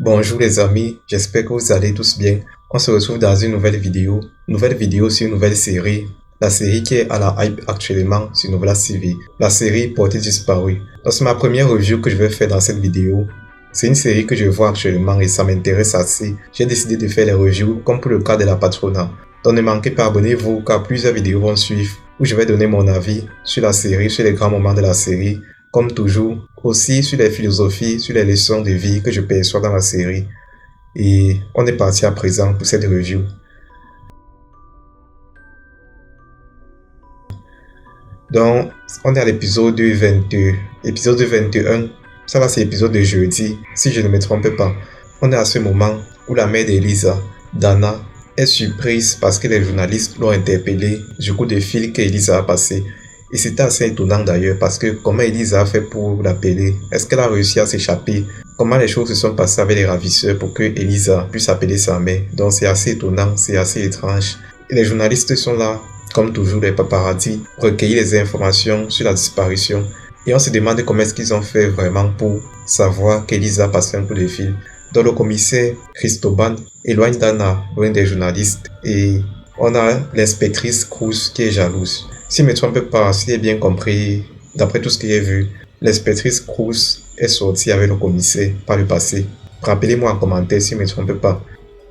Bonjour les amis, j'espère que vous allez tous bien. On se retrouve dans une nouvelle vidéo sur une nouvelle série. La série qui est à la hype actuellement sur Novela TV, la série Portée disparue. Donc c'est ma première review que je vais faire dans cette vidéo. C'est une série que je vois actuellement et ça m'intéresse assez. J'ai décidé de faire les reviews comme pour le cas de la Patrona. Donc ne manquez pas, abonnez-vous car plusieurs vidéos vont suivre où je vais donner mon avis sur la série, sur les grands moments de la série. Comme toujours, aussi sur les philosophies, sur les leçons de vie que je perçois dans la série. Et on est parti à présent pour cette review. Donc, on est à l'épisode 22. Épisode 21, ça là c'est l'épisode de jeudi, si je ne me trompe pas. On est à ce moment où la mère d'Elisa, Dana, est surprise parce que les journalistes l'ont interpellée du coup de fil qu'Elisa a passé. Et c'était assez étonnant d'ailleurs parce que comment Elisa a fait pour l'appeler? Est-ce qu'elle a réussi à s'échapper? Comment les choses se sont passées avec les ravisseurs pour que Elisa puisse appeler sa mère? Donc c'est assez étonnant, c'est assez étrange. Et les journalistes sont là, comme toujours les paparazzis, recueillir les informations sur la disparition. Et on se demande comment est-ce qu'ils ont fait vraiment pour savoir qu'Elisa a passé un coup de fil. Donc le commissaire Cristobal éloigne Dana loin des journalistes et on a l'inspectrice Cruz qui est jalouse. Si je ne me trompe pas, si j'ai bien compris, d'après tout ce que j'ai vu, l'inspectrice Cruz est sortie avec le commissaire par le passé. Rappelez-moi en commentaire si je ne me trompe pas.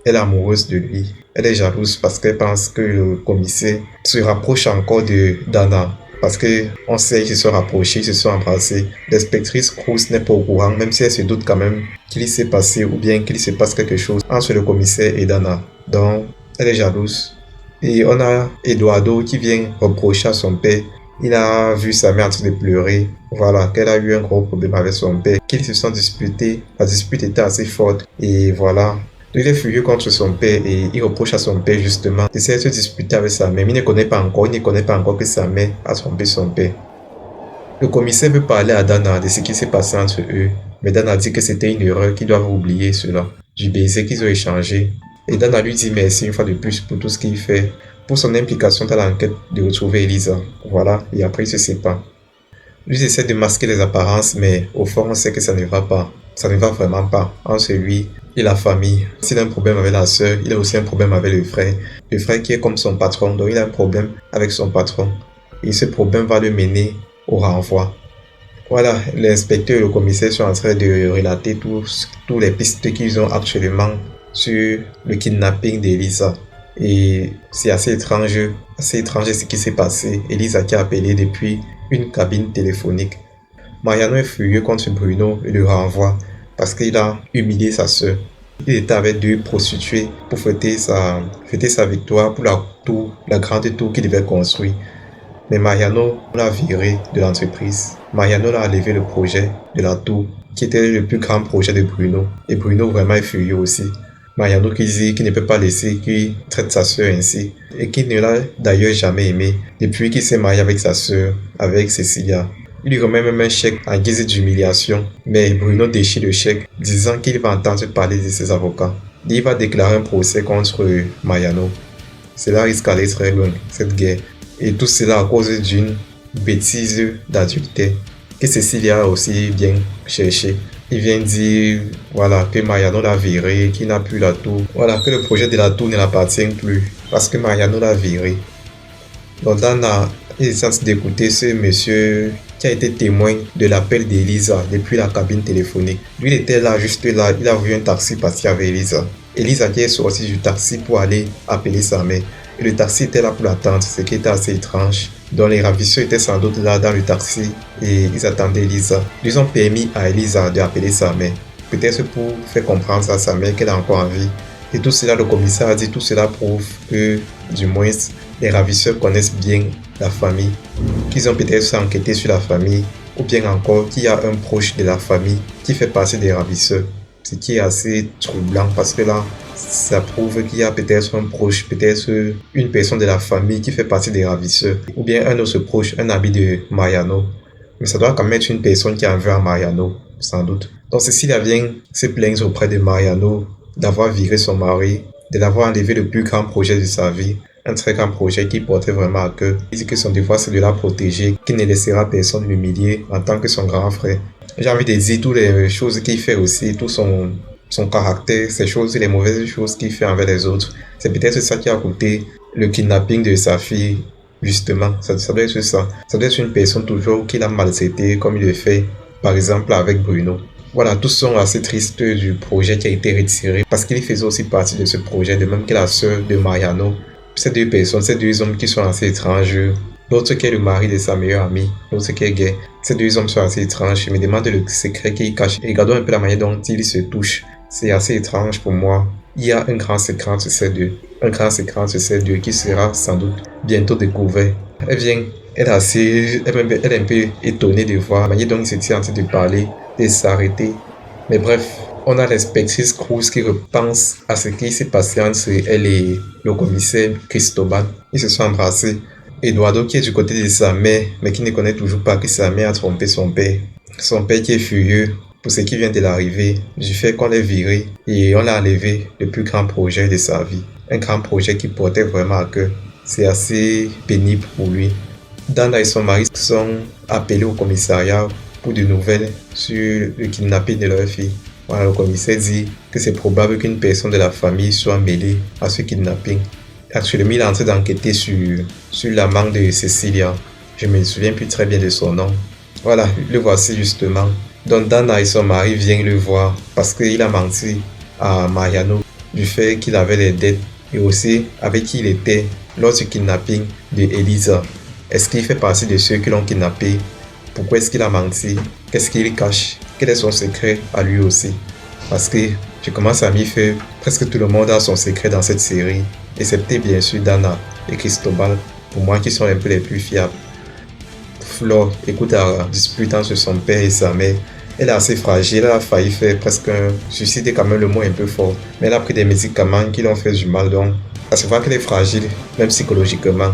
Elle est amoureuse de lui. Elle est jalouse parce qu'elle pense que le commissaire se rapproche encore de Dana. Parce qu'on sait qu'ils se sont rapprochés, ils se sont embrassés. L'inspectrice Cruz n'est pas au courant, même si elle se doute quand même qu'il s'est passé ou bien qu'il se passe quelque chose entre le commissaire et Dana. Donc, elle est jalouse. Et on a Eduardo qui vient reprocher à son père. Il a vu sa mère en train de pleurer. Voilà, qu'elle a eu un gros problème avec son père. Qu'ils se sont disputés. La dispute était assez forte. Et voilà. Il est furieux contre son père et il reproche à son père justement d'essayer de se disputer avec sa mère. Mais il ne connaît pas encore que sa mère a trompé son père. Le commissaire veut parler à Dana de ce qui s'est passé entre eux. Mais Dana dit que c'était une erreur, qu'ils doivent oublier cela. Du baiser qu'ils ont échangé. Et Dana lui dit merci une fois de plus pour tout ce qu'il fait, pour son implication dans l'enquête de retrouver Elisa. Voilà, et après il se sépare. Lui essaie de masquer les apparences, mais au fond on sait que ça ne va pas. Ça ne va vraiment pas entre lui et la famille. S'il a un problème avec la sœur, il a aussi un problème avec le frère. Le frère qui est comme son patron, donc il a un problème avec son patron. Et ce problème va le mener au renvoi. Voilà, l'inspecteur et le commissaire sont en train de relater tous les pistes qu'ils ont actuellement sur le kidnapping d'Elisa. Et c'est assez étrange ce qui s'est passé. Elisa qui a appelé depuis une cabine téléphonique. Mariano est furieux contre Bruno et le renvoie parce qu'il a humilié sa sœur. Il était avec deux prostituées pour fêter sa victoire pour la grande tour qu'il devait construire. Mais Mariano l'a viré de l'entreprise. Mariano a enlevé le projet de la tour qui était le plus grand projet de Bruno. Et Bruno vraiment est furieux aussi. Mariano qui dit qu'il ne peut pas laisser qu'il traite sa sœur ainsi et qu'il ne l'a d'ailleurs jamais aimé depuis qu'il s'est marié avec sa sœur, avec Cecilia. Il lui remet même un chèque en guise d'humiliation, mais Bruno déchire le chèque disant qu'il va entendre parler de ses avocats. Il va déclarer un procès contre Mariano. Cela risque d'aller très loin, cette guerre. Et tout cela à cause d'une bêtise d'adultère que Cecilia a aussi bien cherché. Il vient dire voilà, que Mariano l'a viré, qu'il n'a plus la tour. Voilà, que le projet de la tour ne l'appartient plus parce que Mariano l'a viré. Donc Dana est en train d'écouter ce monsieur qui a été témoin de l'appel d'Elisa depuis la cabine téléphonique. Lui, il était là, juste là, il a vu un taxi passer avec Elisa. Elisa qui est sortie du taxi pour aller appeler sa mère. Et le taxi était là pour l'attendre, ce qui était assez étrange. Donc les ravisseurs étaient sans doute là dans le taxi et ils attendaient Elisa. Ils ont permis à Elisa d'appeler sa mère. Peut-être pour faire comprendre à sa mère qu'elle a encore envie. Et tout cela, le commissaire a dit, tout cela prouve que, du moins, les ravisseurs connaissent bien la famille, qu'ils ont peut-être enquêté sur la famille, ou bien encore qu'il y a un proche de la famille qui fait partie des ravisseurs. Ce qui est assez troublant parce que là, ça prouve qu'il y a peut-être un proche, peut-être une personne de la famille qui fait partie des ravisseurs, ou bien un autre proche, un ami de Mariano. Mais ça doit quand même être une personne qui en veut à Mariano, sans doute. Donc Cecilia vient se plaindre auprès de Mariano d'avoir viré son mari, de l'avoir enlevé le plus grand projet de sa vie, un très grand projet qui portait vraiment à cœur. Il dit que son devoir c'est de la protéger, qu'il ne laissera personne l'humilier en tant que son grand frère. J'ai envie de dire toutes les choses qu'il fait aussi, tout son son caractère, ses choses, les mauvaises choses qu'il fait envers les autres. C'est peut-être ça qui a coûté le kidnapping de sa fille, justement. Ça doit être ça. Ça doit être une personne toujours qui l'a maltraité comme il le fait, par exemple avec Bruno. Voilà, tous sont assez tristes du projet qui a été retiré parce qu'il faisait aussi partie de ce projet, de même que la sœur de Mariano. Ces deux personnes, ces deux hommes qui sont assez étranges, l'autre qui est le mari de sa meilleure amie, l'autre qui est gay. Ces deux hommes sont assez étranges. Je me demande le secret qu'ils cachent. Et regardons un peu la manière dont ils se touchent. C'est assez étrange pour moi. Il y a un grand secret entre ces deux. Un grand secret entre ces deux qui sera sans doute bientôt découvert. Elle est un peu étonnée de voir la manière dont ils étaient en train de parler, de s'arrêter. Mais bref, on a l'inspectrice Cruz qui repense à ce qui s'est passé entre elle et le commissaire Cristobal. Ils se sont embrassés. Eduardo qui est du côté de sa mère, mais qui ne connaît toujours pas que sa mère a trompé son père. Son père qui est furieux pour ce qui vient de l'arriver, du fait qu'on l'ait viré et on l'a enlevé le plus grand projet de sa vie. Un grand projet qui portait vraiment à cœur. C'est assez pénible pour lui. Dana et son mari sont appelés au commissariat pour de nouvelles sur le kidnapping de leur fille. Voilà, le commissaire dit que c'est probable qu'une personne de la famille soit mêlée à ce kidnapping. Actuellement, il est en train d'enquêter sur l'amant de Cecilia. Je ne me souviens plus très bien de son nom. Voilà, le voici justement. Donc Dana et son mari viennent le voir parce qu'il a menti à Mariano du fait qu'il avait des dettes et aussi avec qui il était lors du kidnapping de Elisa. Est-ce qu'il fait partie de ceux qui l'ont kidnappé? Pourquoi est-ce qu'il a menti? Qu'est-ce qu'il cache? Quel est son secret à lui aussi? Parce que je commence à m'y faire. Presque tout le monde a son secret dans cette série. Excepté bien sûr Dana et Cristobal, pour moi qui sont un peu les plus fiables. Flor écoute la dispute entre son père et sa mère. Elle est assez fragile, elle a failli faire presque un suicide, est quand même le mot un peu fort. Mais elle a pris des médicaments qui l'ont fait du mal, donc ça se voit qu'elle est fragile, même psychologiquement.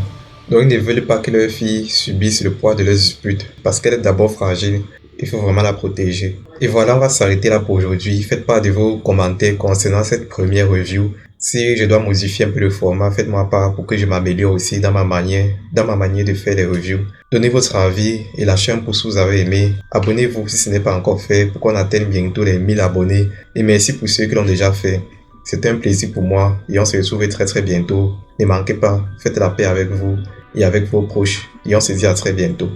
Donc ils ne veulent pas que leur fille subisse le poids de leurs disputes, parce qu'elle est d'abord fragile. Il faut vraiment la protéger. Et voilà, on va s'arrêter là pour aujourd'hui. Faites part de vos commentaires concernant cette première review. Si je dois modifier un peu le format, faites-moi part pour que je m'améliore aussi dans ma manière de faire les reviews. Donnez votre avis et lâchez un pouce si vous avez aimé. Abonnez-vous si ce n'est pas encore fait pour qu'on atteigne bientôt les 1000 abonnés. Et merci pour ceux qui l'ont déjà fait. C'était un plaisir pour moi et on se retrouve très très bientôt. Ne manquez pas, faites la paix avec vous et avec vos proches et on se dit à très bientôt.